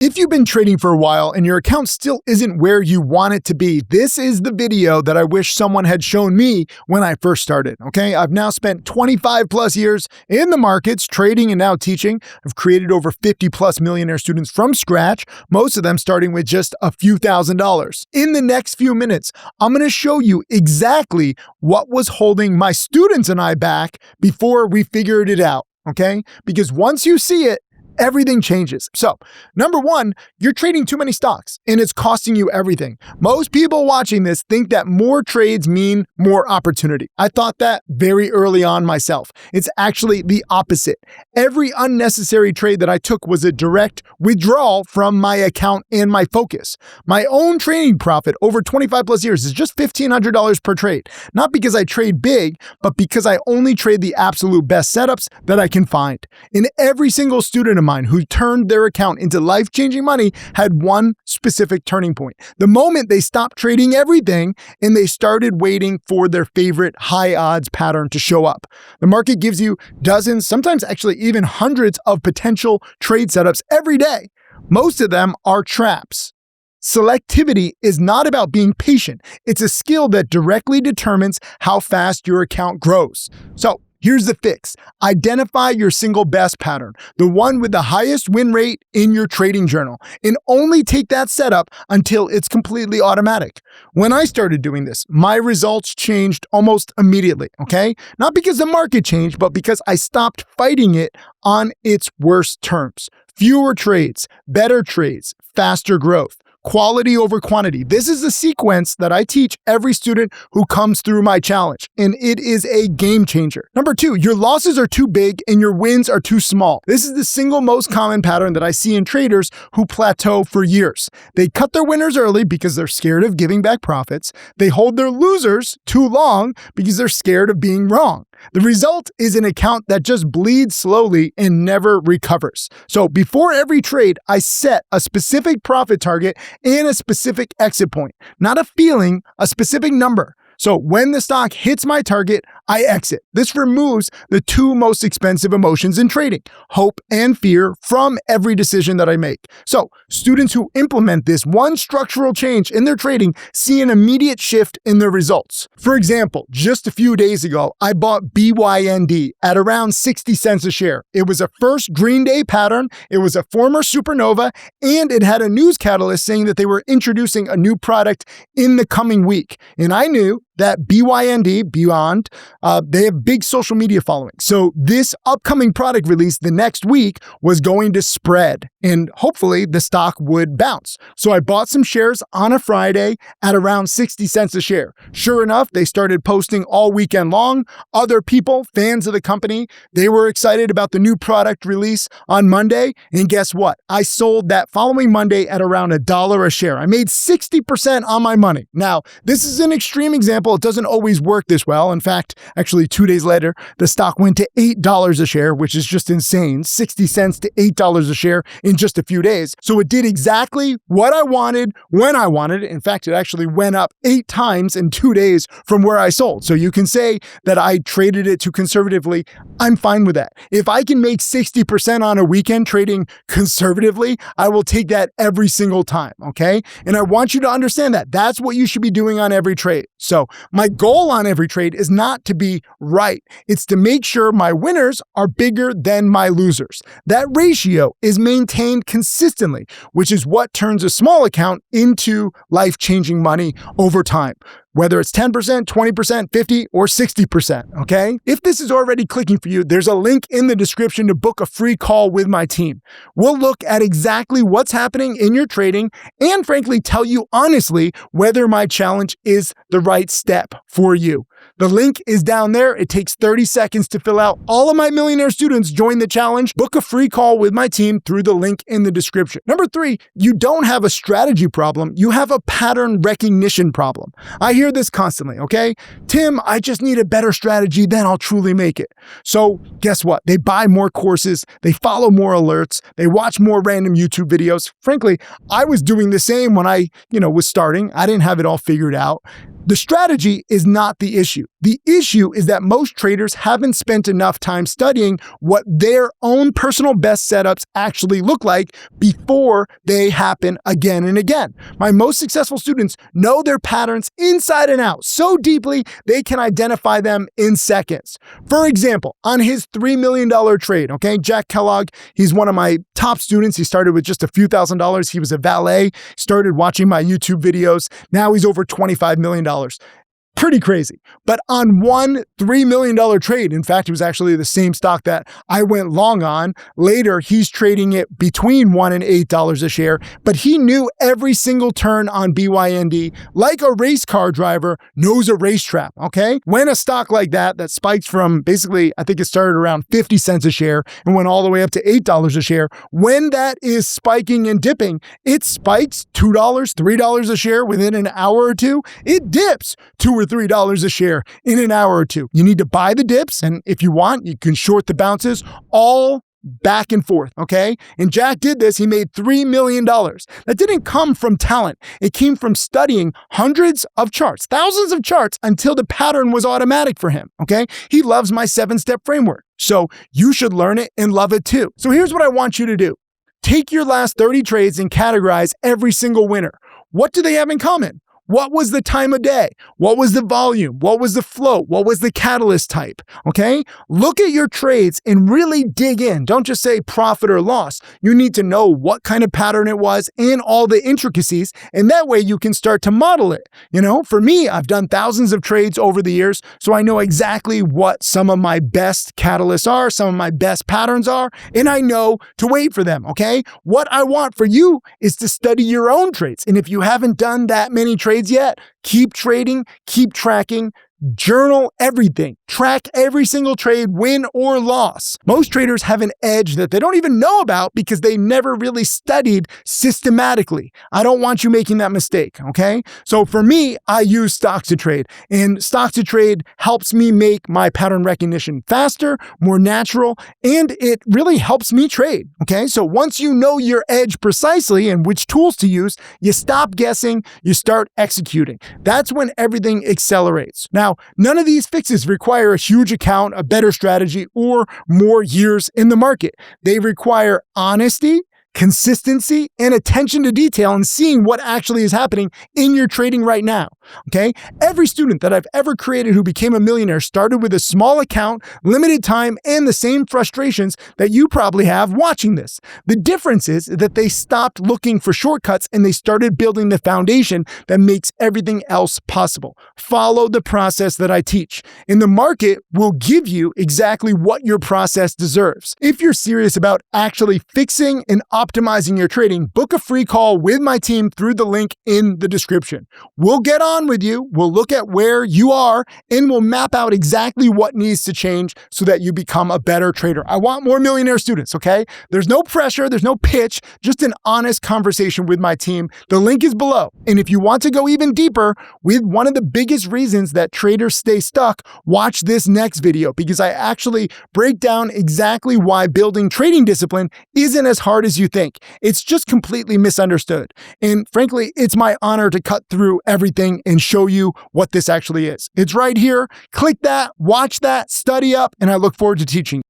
If you've been trading for a while and your account still isn't where you want it to be, this is the video that I wish someone had shown me when I first started, okay? I've now spent 25 plus years in the markets, trading and now teaching. I've created over 50 plus millionaire students from scratch, most of them starting with just a few $1,000s. In the next few minutes, I'm gonna show you exactly what was holding my students and I back before we figured it out, okay? Because once you see it, everything changes. So, number one, you're trading too many stocks and it's costing you everything. Most people watching this think that more trades mean more opportunity. I thought that very early on myself. It's actually the opposite. Every unnecessary trade that I took was a direct withdrawal from my account and my focus. My own trading profit over 25 plus years is just $1,500 per trade. Not because I trade big, but because I only trade the absolute best setups that I can find. In every single student of mine who turned their account into life-changing money had one specific turning point. The moment they stopped trading everything and they started waiting for their favorite high odds pattern to show up. The market gives you dozens, sometimes actually even hundreds of potential trade setups every day. Most of them are traps. Selectivity is not about being patient. It's a skill that directly determines how fast your account grows. So, here's the fix. Identify your single best pattern, the one with the highest win rate in your trading journal, and only take that setup until it's completely automatic. When I started doing this, my results changed almost immediately, okay? Not because the market changed, but because I stopped fighting it on its worst terms. Fewer trades, better trades, faster growth. Quality over quantity. This is the sequence that I teach every student who comes through my challenge, and it is a game changer. Number two, your losses are too big and your wins are too small. This is the single most common pattern that I see in traders who plateau for years. They cut their winners early because they're scared of giving back profits. They hold their losers too long because they're scared of being wrong. The result is an account that just bleeds slowly and never recovers. So before every trade, I set a specific profit target and a specific exit point, not a feeling, a specific number. So when the stock hits my target, I exit. This removes the two most expensive emotions in trading, hope and fear, from every decision that I make. So students who implement this one structural change in their trading see an immediate shift in their results. For example, just a few days ago, I bought BYND at around 60 cents a share. It was a first Green Day pattern, it was a former supernova, and it had a news catalyst saying that they were introducing a new product in the coming week. And I knew that BYND, Beyond, they have big social media following. So this upcoming product release the next week was going to spread and hopefully the stock would bounce. So I bought some shares on a Friday at around 60 cents a share. Sure enough, they started posting all weekend long. Other people, fans of the company, they were excited about the new product release on Monday. And guess what? I sold that following Monday at around $1 a share. I made 60% on my money. Now, this is an extreme example. It doesn't always work this well. In fact, actually 2 days later, the stock went to $8 a share, which is just insane. 60 cents to $8 a share in just a few days. So it did exactly what I wanted when I wanted it. In fact, it actually went up 8 times in 2 days from where I sold. So you can say that I traded it too conservatively. I'm fine with that. If I can make 60% on a weekend trading conservatively, I will take that every single time, okay? And I want you to understand that. That's what you should be doing on every trade. So my goal on every trade is not to be right. It's to make sure my winners are bigger than my losers. That ratio is maintained consistently, which is what turns a small account into life-changing money over time. Whether it's 10%, 20%, 50, or 60%, okay? If this is already clicking for you, there's a link in the description to book a free call with my team. We'll look at exactly what's happening in your trading and frankly tell you honestly whether my challenge is the right step for you. The link is down there. It takes 30 seconds to fill out. All of my millionaire students join the challenge. Book a free call with my team through the link in the description. Number 3, you don't have a strategy problem. You have a pattern recognition problem. I hear this constantly, okay? Tim, I just need a better strategy, then I'll truly make it. So guess what? They buy more courses. They follow more alerts. They watch more random YouTube videos. Frankly, I was doing the same when I, was starting. I didn't have it all figured out. The strategy is not the issue. The issue is that most traders haven't spent enough time studying what their own personal best setups actually look like before they happen again and again. My most successful students know their patterns inside and out so deeply they can identify them in seconds. For example, on his $3 million trade, okay, Jack Kellogg, he's one of my top students. He started with just a few $1,000s. He was a valet, started watching my YouTube videos. Now he's over $25 million. Pretty crazy. But on one $3 million trade, in fact, it was actually the same stock that I went long on. Later, he's trading it between $1 and $8 a share, but he knew every single turn on BYND like a race car driver knows a racetrack, okay? When a stock like that spikes from basically, I think it started around 50 cents a share and went all the way up to $8 a share, when that is spiking and dipping, it spikes $2, $3 a share within an hour or two. It dips $2 or $3 a share in an hour or two. You need to buy the dips, and if you want, you can short the bounces, all back and forth, okay? And Jack did this. He made $3 million. That didn't come from talent. It came from studying hundreds of charts, thousands of charts until the pattern was automatic for him, okay? He loves my 7-step framework, so you should learn it and love it too. So here's what I want you to do. Take your last 30 trades and categorize every single winner. What do they have in common? What was the time of day? What was the volume? What was the float? What was the catalyst type? Okay? Look at your trades and really dig in. Don't just say profit or loss. You need to know what kind of pattern it was and all the intricacies, and that way you can start to model it. You know, for me, I've done thousands of trades over the years, so I know exactly what some of my best catalysts are, some of my best patterns are, and I know to wait for them, okay? What I want for you is to study your own trades, and if you haven't done that many trades yet, keep trading, keep tracking, journal everything. Track every single trade, win or loss. Most traders have an edge that they don't even know about because they never really studied systematically. I don't want you making that mistake, okay? So for me, I use stocks to trade, and stocks to trade helps me make my pattern recognition faster, more natural, and it really helps me trade, okay? So once you know your edge precisely and which tools to use, you stop guessing, you start executing. That's when everything accelerates. Now, none of these fixes require a huge account, a better strategy, or more years in the market. They require honesty, consistency, and attention to detail and seeing what actually is happening in your trading right now, okay? Every student that I've ever created who became a millionaire started with a small account, limited time, and the same frustrations that you probably have watching this. The difference is that they stopped looking for shortcuts and they started building the foundation that makes everything else possible. Follow the process that I teach, and the market will give you exactly what your process deserves. If you're serious about actually fixing and optimizing your trading, book a free call with my team through the link in the description. We'll get on with you, we'll look at where you are, and we'll map out exactly what needs to change so that you become a better trader. I want more millionaire students, okay? There's no pressure, there's no pitch, just an honest conversation with my team. The link is below. And if you want to go even deeper with one of the biggest reasons that traders stay stuck, watch this next video because I actually break down exactly why building trading discipline isn't as hard as you think. It's just completely misunderstood. And frankly, it's my honor to cut through everything and show you what this actually is. It's right here. Click that, watch that, study up, and I look forward to teaching you.